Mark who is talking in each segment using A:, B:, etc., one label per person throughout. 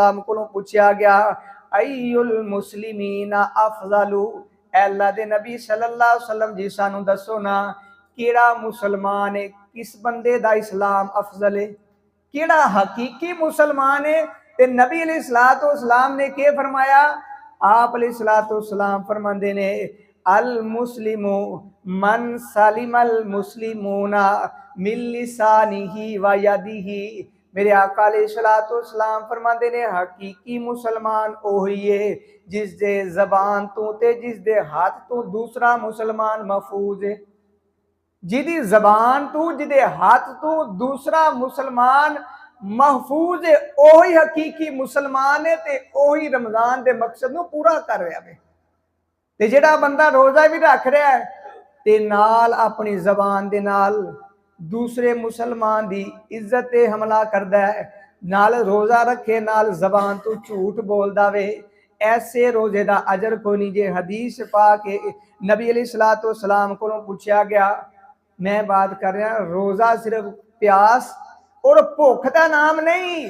A: को पूछा गया अय्युल मुस्लिमीना अफजलु, अल्लाह दे नबी सल्लल्लाहु अलैहि वसल्लम जी सानू दसो ना केड़ा मुसलमान है, किस बंदे दा इस्लाम अफजल है, केड़ा हकीकी मुसलमान है। ते नबी अलैहिस्सलातु वस्सलाम ने के फरमाया, आप अलैहिस्सलातु वस्सलाम फरमांदे ने अल मुस्लिमु मन सलिमल मुस्लिमूना मिन लिसानिही व यदिही। मेरे आका अलैहिस्सलातु वस्सलाम फरमांदे ने हकीकी मुसलमान ओही है जिस दे जबान तो ते जिस दे हाथ तो दूसरा मुसलमान महफूज है। जिदी जबान तो जिदे हाथ तो दूसरा मुसलमान महफूज है, ओही हकीकी मुसलमान है ते ओही रमजान दे मकसद नू पूरा कर रहा है। ते जेड़ा बंदा रोजा भी रख रहा है ते नाल अपनी जबान दे नाल दूसरे मुसलमान दी इज्जत ते हमला करदा है, नाल रोजा रखे नाल जबान तो झूठ बोलदा वे, ऐसे रोजे दा अजर कोई नहीं। जे हदीस पाक नबी अलैहिस्सलातु वस्सलाम को पूछा गया, मैं बात कर रहा रोजा सिर्फ प्यास और भुख का नाम नहीं,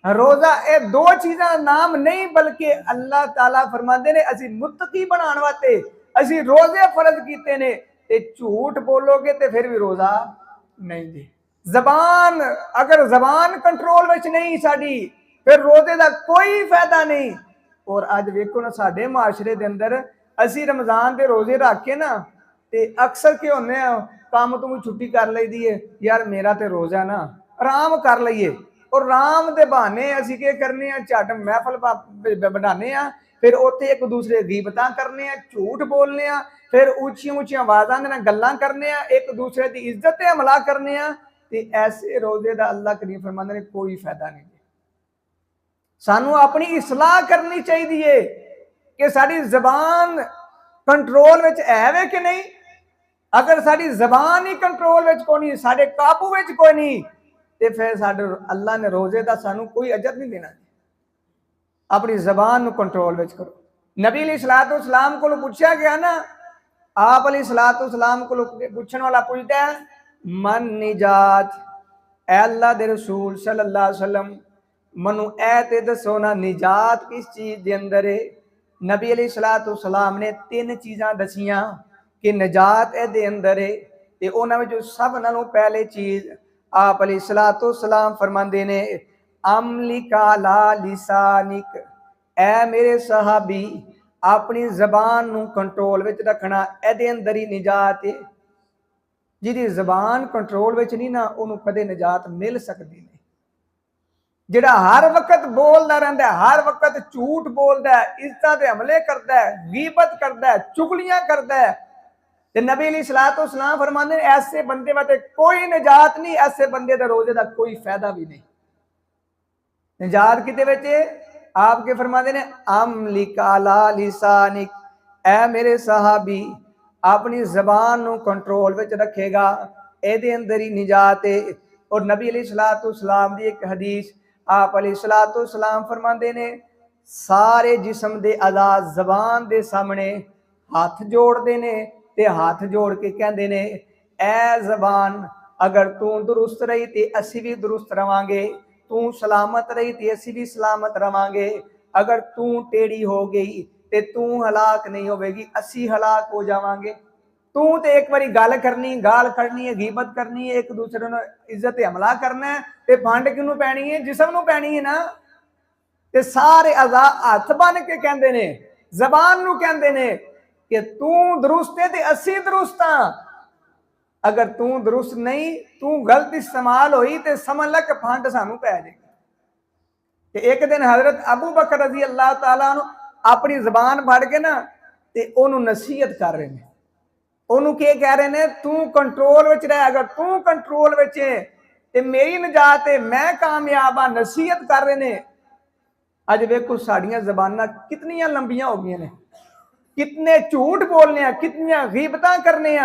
A: रोजा ये दो चीजा नाम नहीं, बल्कि अल्लाह ताला फरमाते ने असी मुत्तकी बनाने वास्ते असी रोजे फर्ज कीते ने। ते झूठ बोलोगे तो फिर भी रोजा नहीं जी। जबान अगर जबान कंट्रोल विच नहीं साडी, फिर रोजे का कोई फायदा नहीं। और अज वेखो ना साडे माशरे दे अंदर असी रमजान के रोजे रख के ना ते अक्सर के होने काम तो छुट्टी कर लईदी है, यार मेरा तो रोजा ना आराम कर लईए, और आराम के बहाने असी के करने झट महफल बनाने, फिर उत्थे एक दूसरे गीबतां करने, झूठ बोलने, फिर ऊंची ऊंची आवाज़ां दे नाल गल्लां करने, एक दूसरे की इज्जत ते हमला करने। ते ऐसे रोजे का अल्लाह करीम फरमांदे ने कोई फायदा नहीं। सानू अपनी इसलाह करनी चाहिए कि साड़ी जबान कंट्रोल विच है वे कि नहीं। अगर साड़ी जबान ही कंट्रोल विच कोई नहीं, साडे काबू विच कोई नहीं, ते फिर साडे अल्लाह ने रोजे का सानू कोई अजर नहीं देना। अपनी जबान नू कंट्रोल विच करो। नबी अलैहिस्सलातु वस्सलाम को पूछा गया ना, आप अलैहिस्सलातु वस्सलाम को पूछने वाला पूछता है मन निजात, अल्लाह दे रसूल सल्लल्लाहु अलैहि वसल्लम मनु ऐ ते दसो ना निजात किस चीज दे अंदर है। नबी अलैहिस्सलातु वस्सलाम ने तीन चीज़ां दसियां कि निजात ए दे अंदर है। ते उन्हां विचों सब नालों पहले चीज आप अलैहिस्सलातु वस्सलाम फरमांदे ने अमलिका ला लिसानिक, ऐ मेरे सहाबी अपनी जबान नू कंट्रोल विच रखना, एदे अंदर ही निजात है। जिहदी जबान कंट्रोल विच नहीं ना उन्होंने कदे निजात मिल सकती नहीं। जिहड़ा हर वक्त बोलता रहता है, हर वक्त झूठ बोलता है, इज्जत दे हमले करता है, गीबत करता है, चुगलियां करता है, ते नबी अलैहिस्सलातु वस्सलाम फरमाते हैं ऐसे बंदे वास्ते कोई निजात नहीं, ऐसे बंदे दा रोजे का कोई फायदा भी नहीं। निजात किते विच आपके फरमाते ने अमलिका ला लिसानिक, ऐ मेरे सहाबी अपनी जबान नू कंट्रोल विच रखेगा, एदे अंदर ही निजात है। और नबी अलैहिस्सलातु वस्सलाम दी एक हदीस आप अलैहिस्सलातु वस्सलाम फरमाते ने सारे जिस्म दे अज़ा जबान दे सामने हाथ जोड़ते ने, ते हाथ जोड़ के कहते ने ऐ जबान अगर तू दुरुस्त रही तो असी भी दुरुस्त रवांगे, तू सलामत रही तो असी भी सलामत रवांगे, अगर तू टेढ़ी हो गई तो तू हलाक नहीं होगी, असी हलाक हो जावांगे। तू तो एक बारी गल करनी, गाल करनी है, गीबत करनी है, एक दूसरे ने इज्जत हमला करना है, ते फंड किनू पैनी है, जिसम नू पैनी है ना। ते सारे अज़ा हथ बन के कहते ने, जबान नू कहते ने कि तू दुरुस्त है ते असी दुरुस्त हाँ, अगर तू दुरुस्त नहीं, तू गलत इस्तेमाल हुई तो समझ लग फंड सानू पै जाएगी। एक दिन हजरत अबू बकर रजी अल्लाह तआला अन्हु अपनी जबान फड़ के ना ते ओनू नसीहत कर रहे हैं। ओनू के कह रहे हैं तू कंट्रोल विच रह, अगर तू कंट्रोल विच है ते मेरी निजात है, मैं कामयाब हाँ, नसीहत कर रहे हैं। अज वेखो साड़ियां जबानां कितनियां लंबियां हो गई ने, कितने झूठ बोलने, कितनियां गीबतां करने।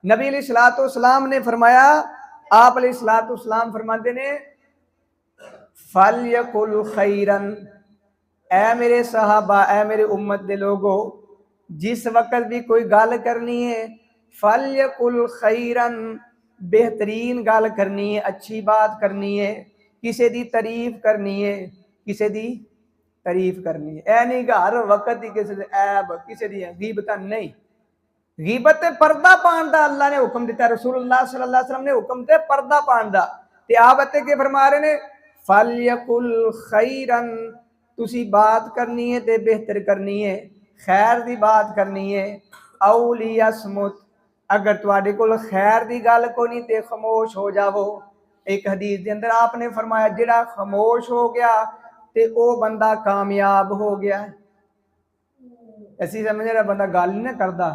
A: नबी अलैहिस्सलातु वस्सलाम ने फरमाया, आप अलैहिस्सलातु वस्सलाम फरमाते ने फलयकुल खैरन, ऐ मेरे सहाबा, ऐ मेरे उम्मत दे लोगो, जिस वक्त भी कोई गल करनी है फलयकुल खैरन, बेहतरीन गल करनी है, अच्छी बात करनी है, किसी की तारीफ करनी है, ਕਿਸੇ ਦੀ ਤਾਰੀਫ ਕਰਨੀ ਹੈ। ਇਹ ਨਹੀਂ ਹਰ ਵਕਤ ਹੀ ਕਿਸੇ ਦੇ ਐਬ, ਕਿਸੇ ਦੀ ਗੀਬਤ ਨਹੀਂ। ਗੀਬਤ ਤੇ ਪਰਦਾ ਪਾਉਣ ਦਾ ਅੱਲਾ ਨੇ ਹੁਕਮ ਦਿੱਤਾ, ਰਸੂਲੁल्लाह सल्लल्लाहु अलैहि वसल्लम ने हुक्म दिया पर्दा पाउण दा। ते आप इत्थे के फरमा रहे ने, फलयकुल खैरन, तुसी बात करनी है ते बेहतर करनी है, खैर दी बात करनी है। औ लियसमुत, अगर तुहाडे कोल खैर दी गल कोई नहीं ते खामोश हो जावो। एक हदीस के अंदर आपने फरमाया जिहड़ा खामोश हो गया ते ओ बंदा कामयाब हो गया। ऐसी समझ रहा बंदा गल नहीं करता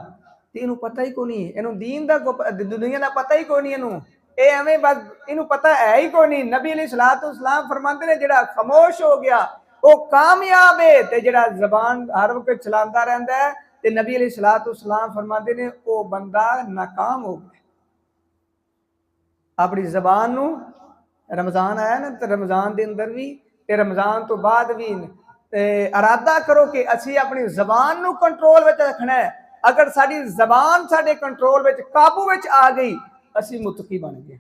A: ਤੇ ਇਹਨੂੰ ਪਤਾ ਹੀ ਕੋਈ ਨਹੀਂ, ਇਹਨੂੰ ਦੀਨ ਦਾ ਦੁਨੀਆ ਦਾ ਪਤਾ ਹੀ ਕੋਈ ਨਹੀਂ, ਇਹਨੂੰ ਇਹ ਐਵੇਂ ਬਸ ਇਹਨੂੰ ਪਤਾ ਹੈ ਹੀ ਕੋਈ ਨਹੀਂ। ਨਬੀ ਅਲੀ ਸਲਾਤੁ ਸਲਾਮ ਫਰਮਾਉਂਦੇ ਨੇ ਜਿਹੜਾ ਖਾਮੋਸ਼ ਹੋ ਗਿਆ ਉਹ ਕਾਮਯਾਬ ਹੈ, ਤੇ ਜਿਹੜਾ ਜ਼ਬਾਨ ਹਰ ਵਕਤ ਚਲਾਉਂਦਾ ਰਹਿੰਦਾ ਹੈ ਤੇ ਨਬੀ ਅਲੀ ਸਲਾਤੁ ਸਲਾਮ ਫਰਮਾਉਂਦੇ ਨੇ ਉਹ ਬੰਦਾ ਨਾਕਾਮ ਹੋ ਗਿਆ। ਆਪਣੀ ਜ਼ਬਾਨ ਨੂੰ, ਰਮਜ਼ਾਨ ਆਇਆ ਨਾ ਤੇ ਰਮਜ਼ਾਨ ਦੇ ਅੰਦਰ ਵੀ ਤੇ ਰਮਜ਼ਾਨ ਤੋਂ ਬਾਅਦ ਵੀ ਇਰਾਦਾ ਕਰੋ ਕਿ ਅਸੀਂ ਆਪਣੀ ਜ਼ਬਾਨ ਨੂੰ ਕੰਟਰੋਲ ਵਿੱਚ ਰੱਖਣਾ ਹੈ। अगर साड़ी जबान साडे कंट्रोल विच काबू विच आ गई, असी मुतकी बन गए।